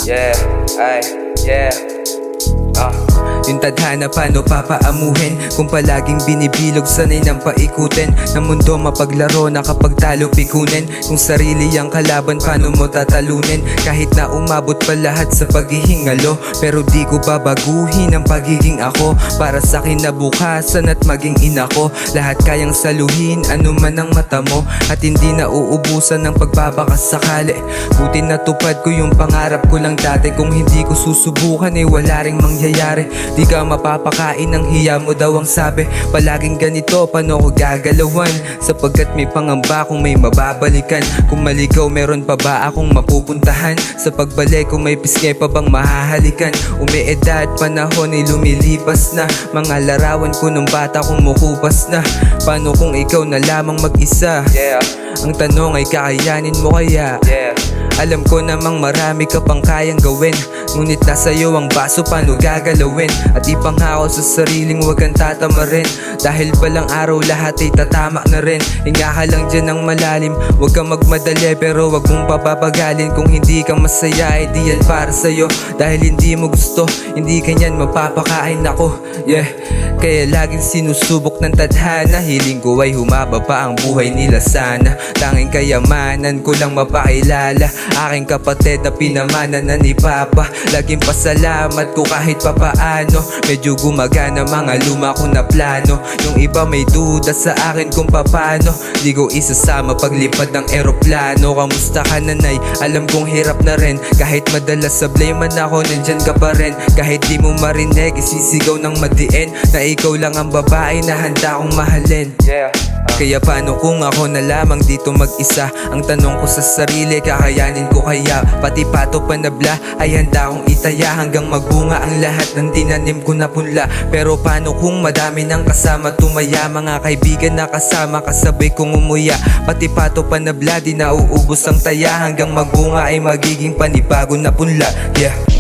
Yeah, ay, yeah. Yung tadhana paano papaamuhin kung palaging binibilog sanay ng paikutin ng mundo mapaglaro na kapag talo pikunin. Kung sarili ang kalaban paano mo tatalunin kahit na umabot pa lahat sa paghihingalo. Pero di ko babaguhin ang pagiging ako para sa kinabukasan at maging ina ko. Lahat kayang saluhin ano man ang mata mo at hindi na uubusan ng pagbabakasakali. Buti natupad ko yung pangarap ko lang dati. Kung hindi ko susubukan wala ring mangyayari. Di ka mapapakain ng hiya mo daw ang sabi. Palaging ganito paano ko gagalawan sapagkat may pangamba kung may mababalikan. Kung maligaw meron pa ba akong mapupuntahan sa pagbalik kung may pisngi pa bang mahahalikan. Umiedad panahon lumilipas na mga larawan ko nung bata kumukupas na. Paano kung ikaw na lamang mag-isa? Yeah. Ang tanong ay kakayanin mo kaya? Yeah. Alam ko namang marami ka pang kayang gawin, ngunit nasa iyo ang baso paano gagalawin. At ipangako sa sariling huwag kang tatamarin, dahil palang araw lahat ay tatama na rin. Hinga ka lang dyan ng malalim, huwag kang magmadali pero huwag mong papapagalin. Kung hindi ka masaya ay di yan para sa'yo, dahil hindi mo gusto, hindi kanyan mapapakain ako. Yeah, kaya laging sinusubok ng tadhana. Hiling ko ay humaba pa ang buhay nila sana. Tanging kayamanan ko lang mapakilala aking kapatid na pinamana na ni Papa. Laging pasalamat ko kahit papaano. Medyo gumagana mga luma ko na plano. Yung iba may duda sa akin kung papano di ko isasama paglipad ng eroplano. Kamusta ka nanay? Alam kong hirap na rin. Kahit madalas sablay man ako nandyan ka pa rin. Kahit di mo marinig isisigaw ng madiin na ikaw lang ang babae na handa kong mahalin. Yeah. Kaya paano kung ako na lamang dito mag-isa? Ang tanong ko sa sarili, kakayanin ko kaya? Pati pato panabla ay handa kong itaya hanggang magbunga ang lahat ng tinanim ko na punla. Pero paano kung madami ng kasama tumaya? Mga kaibigan na kasama kasabay kong umuya. Pati pato panabla di nauubos ang taya hanggang magbunga ay magiging panibago na punla. Yeah.